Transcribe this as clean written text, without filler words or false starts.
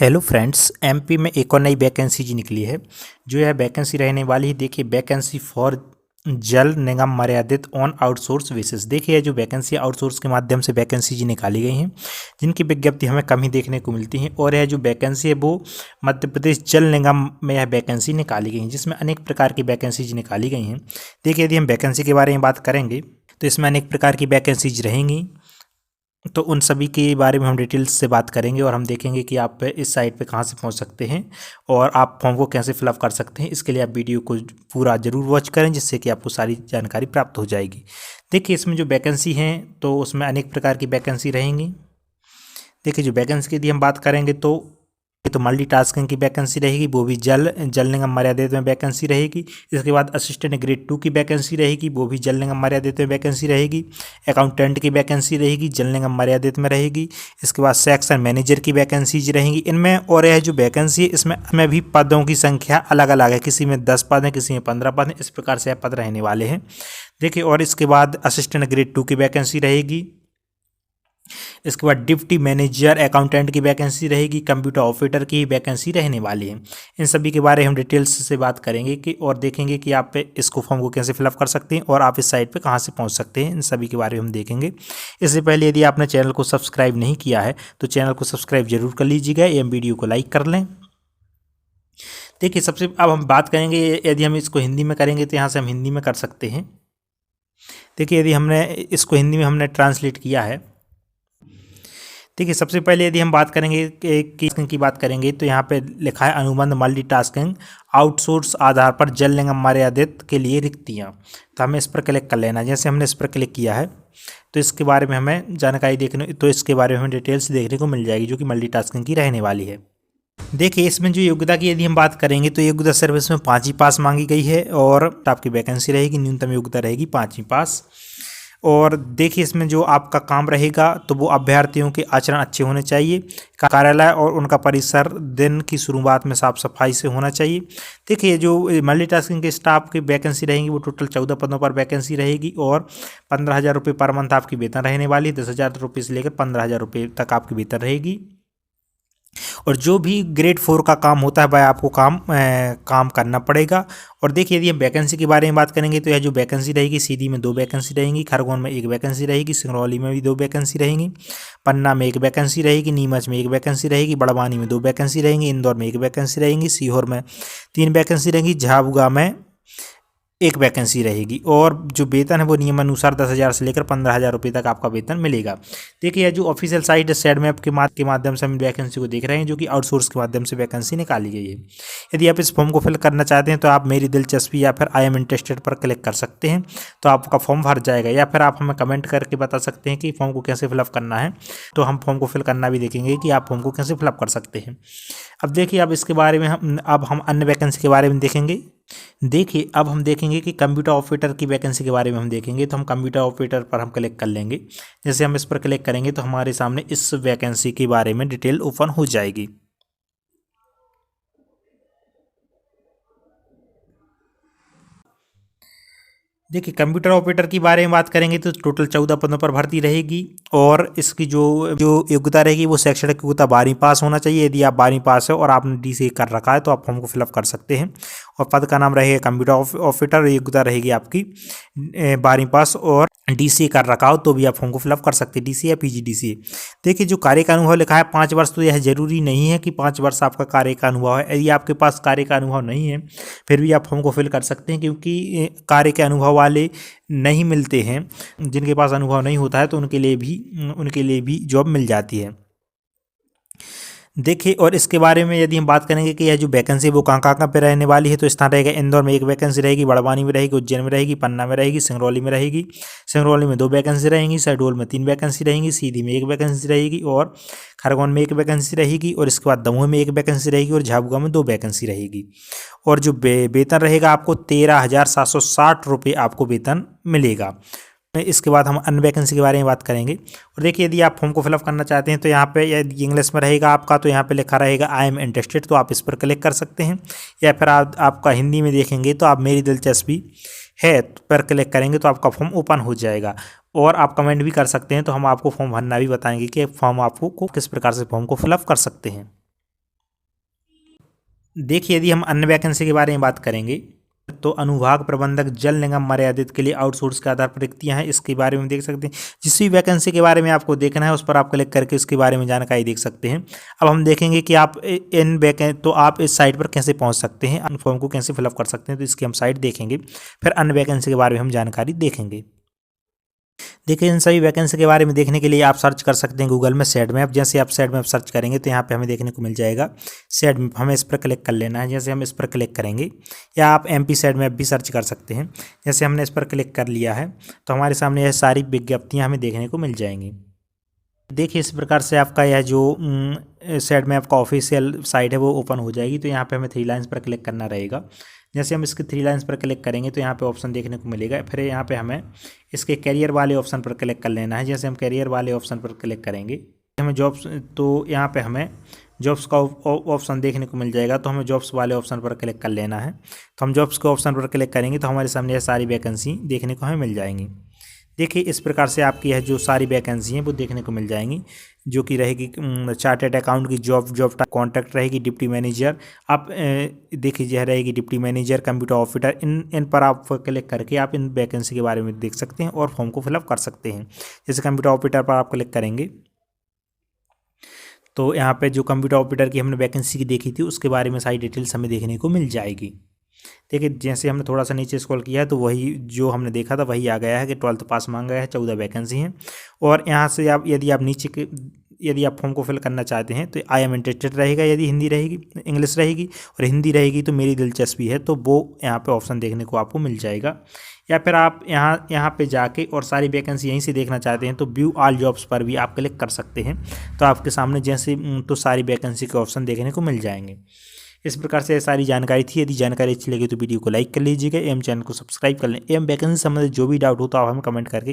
Hello friends, MP में एक और नई वैकेंसी जी निकली है। जो यह वैकेंसी रहने वाली है, देखिए वैकेंसी फॉर जल निगम मर्यादित ऑन आउटसोर्स बेसिस। देखिए ये जो वैकेंसी आउटसोर्स के माध्यम से वैकेंसी जी निकाली गई हैं, जिनकी विज्ञप्ति हमें कम ही देखने को मिलती हैं। और यह जो वैकेंसी है वो मध्य प्रदेश जल निगम में यह वैकेंसी निकाली गई है, जिसमें अनेक प्रकार की वैकेंसीज निकाली गई हैं। देखिए यदि हम वैकेंसी के बारे में बात करेंगे तो इसमें अनेक प्रकार की वैकेंसीज रहेंगी, तो उन सभी के बारे में हम डिटेल्स से बात करेंगे और हम देखेंगे कि आप इस साइट पे कहाँ से पहुँच सकते हैं और आप फॉर्म को कैसे फिलअप कर सकते हैं। इसके लिए आप वीडियो को पूरा ज़रूर वॉच करें, जिससे कि आपको सारी जानकारी प्राप्त हो जाएगी। देखिए इसमें जो वैकेंसी हैं तो उसमें अनेक प्रकार की वैकेंसी रहेंगी। देखिए जो वैकेंसी की यदि हम बात करेंगे तो मल्टीटास्किंग की वैकेंसी रहेगी, वो भी जल निगम मर्यादित में वैकेंसी रहेगी। इसके बाद असिस्टेंट ग्रेड 2 की वैकेंसी रहेगी, वो भी जल निगम मर्यादित में वैकेंसी रहेगी। अकाउंटेंट की वैकेंसी रहेगी, जल निगम मर्यादित में रहेगी। इसके बाद सेक्शन मैनेजर की वैकेंसीज रहेंगी इनमें। और यह जो वैकेंसी है इसमें भी पदों की संख्या अलग अलग है, किसी में 10 पद हैं, किसी में 15 पद हैं। इस प्रकार से यह पद रहने वाले हैं। देखिए और इसके बाद असिस्टेंट ग्रेड 2 की वैकेंसी रहेगी। इसके बाद डिप्टी मैनेजर अकाउंटेंट की वैकेंसी रहेगी, कंप्यूटर ऑपरेटर की वैकेंसी रहने वाली है। इन सभी के बारे में हम डिटेल्स से बात करेंगे कि और देखेंगे कि आप इसको फॉर्म को कैसे फिलअप कर सकते हैं और आप इस साइट पे कहाँ से पहुँच सकते हैं। इन सभी के बारे में हम देखेंगे। इससे पहले यदि आपने चैनल को सब्सक्राइब नहीं किया है तो चैनल को सब्सक्राइब जरूर कर लीजिएगा एवं वीडियो को लाइक कर लें। देखिए सबसे अब हम बात करेंगे, यदि हम इसको हिंदी में करेंगे तो यहाँ से हम हिंदी में कर सकते हैं। देखिए यदि हमने इसको हिंदी में हमने ट्रांसलेट किया है। देखिए सबसे पहले यदि हम बात करेंगे की बात करेंगे तो यहाँ पे लिखा है अनुबंध मल्टीटास्किंग आउटसोर्स आधार पर जल निगम मर्यादित के लिए रिक्तियाँ। तो हमें इस पर क्लिक कर लेना है। जैसे हमने इस पर क्लिक किया है तो इसके बारे में हमें जानकारी इसके बारे में हमें डिटेल्स देखने को मिल जाएगी, जो कि मल्टीटास्किंग की रहने वाली है। देखिए इसमें जो योग्यता की यदि हम बात करेंगे तो योग्यता सर्विस में 5वीं पास मांगी गई है और आपकी वैकेंसी रहेगी, न्यूनतम योग्यता रहेगी 5वीं पास। और देखिए इसमें जो आपका काम रहेगा तो वो अभ्यर्थियों के आचरण अच्छे होने चाहिए, कार्यालय और उनका परिसर दिन की शुरुआत में साफ सफाई से होना चाहिए। देखिए जो मल्टीटास्किंग के स्टाफ की वैकेंसी रहेंगी वो टोटल 14 पदों पर वैकेंसी रहेगी और 15,000 रुपये पर मंथ आपकी वेतन रहने वाली है। 10,000 रुपये से लेकर 15,000 रुपये तक आपकी वेतन रहेगी। और जो भी ग्रेड 4 का काम होता है वह आपको काम करना पड़ेगा। और देखिए यदि हम वैकेंसी के बारे में बात करेंगे तो यह जो वैकेंसी रहेगी, सीधी में 2 वैकेंसी रहेंगी, खरगोन में 1 वैकेंसी रहेगी, सिंगरौली में भी 2 वैकेंसी रहेंगी, पन्ना में 1 वैकेंसी रहेगी, नीमच में 1 वैकेंसी रहेगी, बड़वानी में 2 वैकेंसी रहेंगी, इंदौर में 1 वैकेंसी रहेगी, सीहोर में 3 वैकेंसी रहेंगी, झाबुआ में 1 वैकेंसी रहेगी। और जो वेतन है वो नियमानुसार 10,000 से लेकर 15,000 रुपये तक आपका वेतन मिलेगा। देखिए यह जो ऑफिशियल साइट है सैडमैप के माध्यम से हम वैकेंसी को देख रहे हैं, जो कि आउटसोर्स के माध्यम से वैकेंसी निकाली गई है। यदि आप इस फॉर्म को फिल करना चाहते हैं तो आप मेरी दिलचस्पी या फिर आई एम इंटरेस्टेड पर क्लिक कर सकते हैं, तो आपका फॉर्म भर जाएगा। या फिर आप हमें कमेंट करके बता सकते हैं कि फॉर्म को कैसे फिलअप करना है, तो हम फॉर्म को फिल करना भी देखेंगे कि आप फॉर्म को कैसे फिलअप कर सकते हैं। अब देखिए अब इसके बारे में हम अन्य वैकेंसी के बारे में देखेंगे। देखिए अब हम देखेंगे कि कंप्यूटर ऑपरेटर की वैकेंसी के बारे में हम देखेंगे। तो हम कंप्यूटर ऑपरेटर पर हम क्लिक कर लेंगे। जैसे हम इस पर क्लिक करेंगे तो हमारे सामने इस वैकेंसी के बारे में डिटेल ओपन हो जाएगी। देखिए कंप्यूटर ऑपरेटर की बारे में बात करेंगे तो टोटल 14 पदों पर भर्ती रहेगी और इसकी जो योग्यता रहेगी वो शैक्षणिक योग्यता 12वीं पास होना चाहिए। यदि आप 12वीं पास है और आपने DCA कर रखा है तो आप फॉर्म को फिलअप कर सकते हैं। और पद का नाम रहेगा कंप्यूटर ऑपरेटर। योग्यता रहेगी आपकी 12वीं पास और DCA कर रखा हो तो भी आप फॉर्म को फिलअप कर सकते हैं, DCA या PGDCA। देखिए जो कार्य का अनुभव लिखा है 5 वर्ष, तो यह जरूरी नहीं है कि 5 वर्ष आपका कार्य का अनुभव है। यदि आपके पास कार्य का अनुभव नहीं है फिर भी आप फॉर्म को फिल कर सकते हैं, क्योंकि कार्य के अनुभव वाले नहीं मिलते हैं। जिनके पास अनुभव नहीं होता है तो उनके लिए भी जॉब मिल जाती है। देखिए और इसके बारे में यदि हम बात करेंगे कि यह जो वैकेंसी वो कहाँ पे रहने वाली है, तो स्थान रहेगा इंदौर में 1 वैकेंसी रहेगी, बड़वानी में रहेगी, उज्जैन में रहेगी, पन्ना में रहेगी, सिंगरौली में रहेगी। सिंगरौली में 2 वैकेंसी रहेंगी, शहडोल में 3 वैकेंसी रहेंगी, सीधी में 1 वैकेंसी रहेगी और खरगोन में 1 वैकेंसी रहेगी। और इसके बाद दमोह में 1 वैकेंसी रहेगी और झाबुआ में 2 वैकेंसी रहेगी। और जो वेतन रहेगा आपको 13,760 रुपये आपको वेतन मिलेगा। इसके बाद हम अन्य वैकेंसी के बारे में बात करेंगे। और देखिए यदि आप फॉर्म को फिलअप करना चाहते हैं तो यहाँ पे यदि इंग्लिश में रहेगा आपका तो यहाँ पे लिखा रहेगा आई एम इंटरेस्टेड, तो आप इस पर क्लिक कर सकते हैं। या फिर आपका हिंदी में देखेंगे तो आप मेरी दिलचस्पी है पर क्लिक करेंगे तो आपका फॉर्म ओपन हो जाएगा। और आप कमेंट भी कर सकते हैं, तो हम आपको फॉर्म भरना भी बताएंगे कि फॉर्म आपको किस प्रकार से फॉर्म को फिलअप कर सकते हैं। देखिए यदि हम अन्य वैकेंसी के बारे में बात करेंगे तो अनुभाग प्रबंधक जल निगम मर्यादित के लिए आउटसोर्स के आधार पर रिक्तियां हैं, इसके बारे में देख सकते हैं। जिस भी वैकेंसी के बारे में आपको देखना है उस पर आप क्लिक करके उसके बारे में जानकारी देख सकते हैं। अब हम देखेंगे कि आप इन तो आप इस साइट पर कैसे पहुंच सकते हैं, फॉर्म को कैसे फिलअप कर सकते हैं, तो इसकी हम साइट देखेंगे। फिर अन्य वैकेंसी के बारे में हम जानकारी देखेंगे। देखिए इन सभी वैकेंसी के बारे में देखने के लिए आप सर्च कर सकते हैं गूगल में सेड मैप। जैसे आप सेड मैप सर्च करेंगे तो यहाँ पे हमें देखने को मिल जाएगा सेड मैप, हमें इस पर क्लिक कर लेना है। जैसे हम इस पर क्लिक करेंगे, या आप एमपी सेड मैप भी सर्च कर सकते हैं। जैसे हमने इस पर क्लिक कर लिया है तो हमारे सामने यह सारी विज्ञप्तियाँ हमें देखने को मिल जाएंगी। देखिए इस प्रकार से आपका यह जो सेड मैप का ऑफिशियल साइट है वो ओपन हो जाएगी। तो यहाँ पे हमें 3 लाइन्स पर क्लिक करना रहेगा। जैसे हम इसके 3 लाइन्स पर क्लिक करेंगे तो यहाँ पे ऑप्शन देखने को मिलेगा। फिर यहाँ पे हमें इसके कैरियर वाले ऑप्शन पर क्लिक कर लेना है। जैसे हम कैरियर वाले ऑप्शन पर क्लिक करेंगे हमें जॉब्स, तो यहाँ पे हमें जॉब्स का ऑप्शन देखने को मिल जाएगा। तो हमें जॉब्स वाले ऑप्शन पर क्लिक कर लेना है। तो हम जॉब्स के ऑप्शन पर क्लिक करेंगे तो हमारे सामने ये सारी वैकेंसी देखने को हमें मिल जाएंगी। देखिए इस प्रकार से आपकी यह जो सारी वैकेंसी हैं वो देखने को मिल जाएंगी, जो कि रहेगी चार्टर्ड अकाउंट की जॉब कॉन्ट्रैक्ट रहेगी, डिप्टी मैनेजर। आप देखिए यह रहेगी डिप्टी मैनेजर, कंप्यूटर ऑपरेटर। इन पर आप क्लिक करके आप इन वैकेंसी के बारे में देख सकते हैं और फॉर्म को फिलअप कर सकते हैं। जैसे कंप्यूटर ऑपरेटर पर आप क्लिक करेंगे तो यहाँ पे जो कंप्यूटर ऑपरेटर की हमने वैकेंसी की देखी थी उसके बारे में सारी डिटेल्स हमें देखने को मिल जाएगी। देखिए जैसे हमने थोड़ा सा नीचे स्क्रॉल किया है तो वही जो हमने देखा था वही आ गया है कि 12th पास मांगा है, 14 वैकेंसी हैं। और यहाँ से आप यदि आप नीचे के यदि आप फॉर्म को फिल करना चाहते हैं तो आई एम इंटरेस्टेड रहेगा, यदि हिंदी रहेगी, इंग्लिश रहेगी, और हिंदी रहेगी तो मेरी दिलचस्पी है, तो वो यहाँ पे ऑप्शन देखने को आपको मिल जाएगा। या फिर आप यहाँ पे जाके और सारी वैकेंसी यहीं से देखना चाहते हैं तो व्यू ऑल जॉब्स पर भी आप क्लिक कर सकते हैं। तो आपके सामने जैसे तो सारी वैकेंसी के ऑप्शन देखने को मिल जाएंगे। इस प्रकार से सारी जानकारी थी। यदि जानकारी अच्छी लगी तो वीडियो को लाइक कर लीजिएगा एवं चैनल को सब्सक्राइब कर लें। एवं वैकेंसी संबंधित जो भी डाउट हो तो आप हमें कमेंट करके